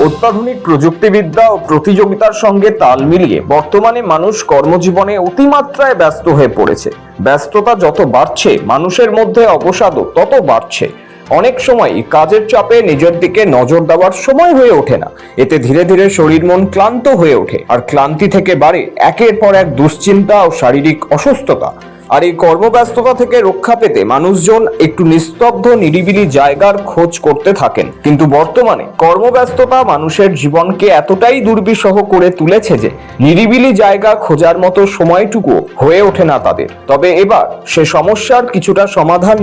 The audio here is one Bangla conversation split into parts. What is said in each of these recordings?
অত্যাধুনিক প্রযুক্তিবিদ্যা ও প্রতিযোগিতার সঙ্গে তাল মিলিয়ে বর্তমানে মানুষ কর্মজীবনে অতিমাত্রায় ব্যস্ত হয়ে পড়েছে। ব্যস্ততা যত বাড়ছে, মানুষের মধ্যে অবসাদও তত বাড়ছে। অনেক সময় কাজের চাপে নিজের দিকে নজর দেওয়ার সময় হয়ে ওঠে না। এতে ধীরে ধীরে শরীর মন ক্লান্ত হয়ে ওঠে, আর ক্লান্তি থেকে বাড়ে একের পর এক দুশ্চিন্তা ও শারীরিক অসুস্থতা। আর এই কর্মব্যস্ততা থেকে রক্ষা পেতে মানুষজন একটু নিস্তব্ধ নিরিবিলি জায়গার খোঁজ করতে থাকেন। কিন্তু বর্তমানে কর্মব্যস্ততা মানুষের জীবনকে এতটাই দুর্বিষহ করে তুলেছে যে নিরিবিলি জায়গা খোঁজার মতো সময়টুকু হয়ে ওঠে না তাদের। তবে এবার সে সমস্যার কিছুটা সমাধান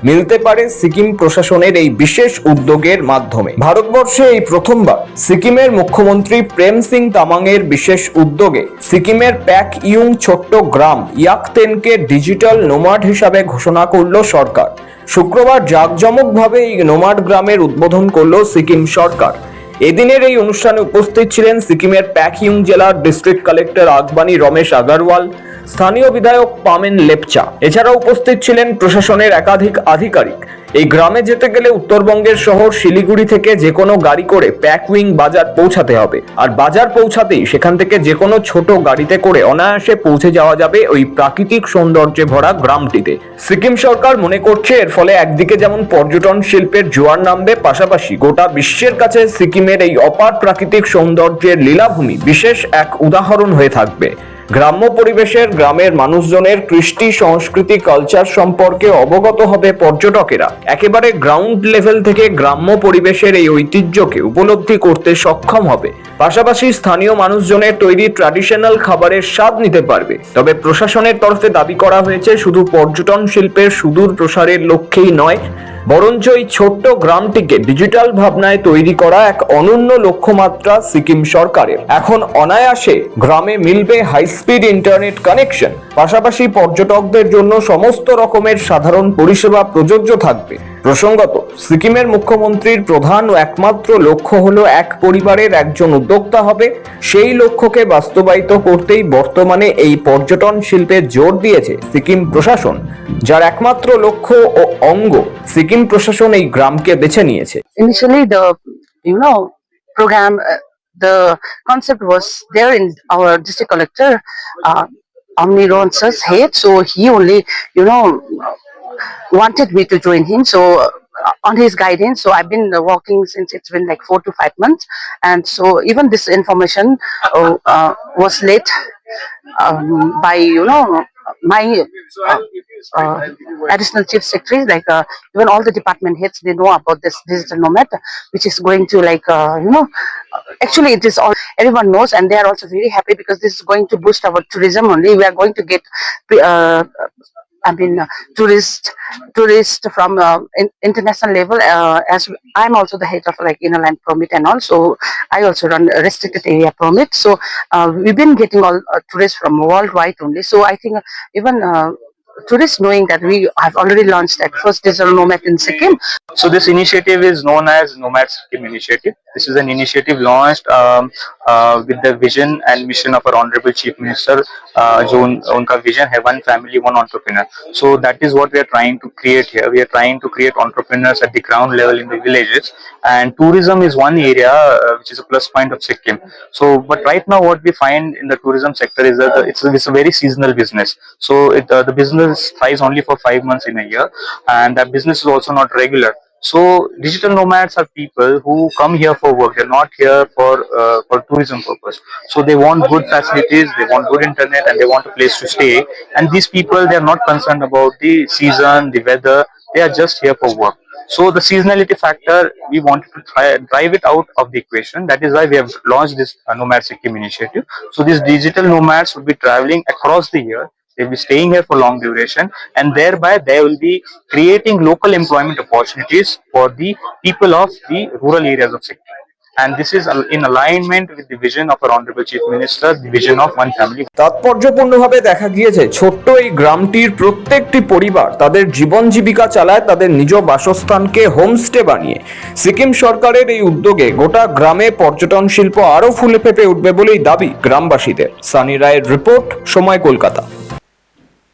মিলতে পারে সিকিম প্রশাসনের এই বিশেষ উদ্যোগের মাধ্যমে। ভারতবর্ষে এই প্রথমবার সিকিমের মুখ্যমন্ত্রী প্রেম সিং তামাংয়ের বিশেষ উদ্যোগে সিকিমের প্যাক ইয়ুং ছোট্ট গ্রাম ইয়াকতেনকে ডিজিটাল নোমাড হিসাবে ঘোষণা করল সরকার। শুক্রবার জাঁকজমকভাবে এই নোমাড গ্রামের উদ্বোধন করল সিকিম সরকার। এদিনের এই অনুষ্ঠানে উপস্থিত ছিলেন সিকিমের প্যাকইয়ুং জেলার ডিস্ট্রিক্ট কালেক্টর আগবানী রমেশ আগারওয়াল, স্থানীয় বিধায়ক পামেন লেপচা। এছাড়া উপস্থিত ছিলেন প্রশাসনের একাধিক আধিকারিক। এই গ্রামে যেতে গেলে উত্তরবঙ্গের শহর শিলিগুড়ি থেকে যে কোনো গাড়ি করে প্যাকইয়ুং বাজার পৌঁছাতে হবে, আর বাজার পৌঁছাতেই সেখান থেকে যে কোনো ছোট গাড়িতে করে অনায়াসে পৌঁছে যাওয়া যাবে ওই প্রাকৃতিক সৌন্দর্যে ভরা গ্রামটিতে। সিকিম সরকার মনে করছে এর ফলে একদিকে যেমন পর্যটন শিল্পের জোয়ার নামবে, পাশাপাশি গোটা বিশ্বের কাছে সিকিমের এই অপার প্রাকৃতিক সৌন্দর্যের লীলাভূমি বিশেষ এক উদাহরণ হয়ে থাকবে। গ্রাম্য পরিবেশের, গ্রামের মানুষজনের কৃষ্টি সংস্কৃতি কালচার সম্পর্কে অবগত হবে পর্যটকেরা। একেবারে গ্রাউন্ড লেভেল থেকে গ্রাম্য পরিবেশের এই ঐতিহ্যকে উপলব্ধি করতে সক্ষম হবে। পাশাপাশি স্থানীয় মানুষজনের তৈরি ট্র্যাডিশনাল খাবারের স্বাদ নিতে পারবে। তবে প্রশাসনের তরফে দাবি করা হয়েছে শুধু পর্যটন শিল্পের সুদূর প্রসারের লক্ষ্যেই নয়, বরঞ্চ এই ছোট্ট গ্রামটিকে ডিজিটাল ভাবনায় তৈরি করা এক অনন্য লক্ষ্যমাত্রা সিকিম সরকারের। এখন অনায়াসে গ্রামে মিলবে হাই স্পিড ইন্টারনেট কানেকশন, পাশাপাশি পর্যটকদের জন্য সমস্ত রকমের সাধারণ পরিষেবা প্রযোজ্য থাকবে। প্রসঙ্গত, সিকিমের মুখ্যমন্ত্রীর প্রধান ও একমাত্র লক্ষ্য হলো এক পরিবারের একজন উদ্যোক্তা হবে। সেই লক্ষ্যকে বাস্তবায়িত করতেই বর্তমানে এই পর্যটন শিল্পে জোর দিয়েছে সিকিম প্রশাসন, যার একমাত্র লক্ষ্য ও অঙ্গ সিকিম প্রশাসন এই গ্রামকে বেছে নিয়েছে। Initially, the program, the concept was there in our district collector, Omni Ronsa's head. So he only, wanted me to join him. So on his guidance, so I've been working since it's been like 4 to 5 months, and so even this information was led by my additional chief secretary, like even all the department heads, they know about this digital nomad, which is going to actually it is all everyone knows, and they are also very happy because this is going to boost our tourism only. We are going to get tourists from international level, as I'm also the head of inner line permit and all, so I also run a restricted area permit. So we've been getting all tourists from worldwide only. So I think even tourists knowing that we have already launched that first digital nomad in Sikkim. So this initiative is known as Nomad Sikkim Initiative. This is an initiative launched with the vision and mission of our Honorable Chief Minister, जो उनका vision है one family one entrepreneur. So that is what we are trying to create here. We are trying to create entrepreneurs at the ground level in the villages, and tourism is one area which is a plus point of Sikkim. So but right now what we find in the tourism sector is that it's a very seasonal business. So the business thrives only for 5 months in a year, and that business is also not regular. So digital nomads are people who come here for work. They're not here for tourism purpose. So they want good facilities, they want good internet, and they want a place to stay. And these people, they are not concerned about the season, the weather. They are just here for work. So the seasonality factor, we wanted to drive it out of the equation. That is why we have launched this Nomad Sikkim initiative. So these digital nomads will be traveling across the year. They'll be staying here for long duration, and thereby they will be creating local employment opportunities for the people of the rural areas of Sikkim. And this is in alignment with the vision of our Honorable Chief Minister, the vision of one family. তাৎপর্যপূর্ণভাবে দেখা গিয়েছে ছোট্ট এই গ্রামটির প্রত্যেকটি পরিবার তাদের জীবন জীবিকা চালায় তাদের নিজ বাসস্থানকে হোমস্টে বানিয়ে। সিকিম সরকারের এই উদ্যোগে গোটা গ্রামে পর্যটন শিল্প আরো ফুলে ফেঁপে উঠবে বলেই দাবি গ্রামবাসীদের। সানি রায়ের রিপোর্ট, সময়, কলকাতা।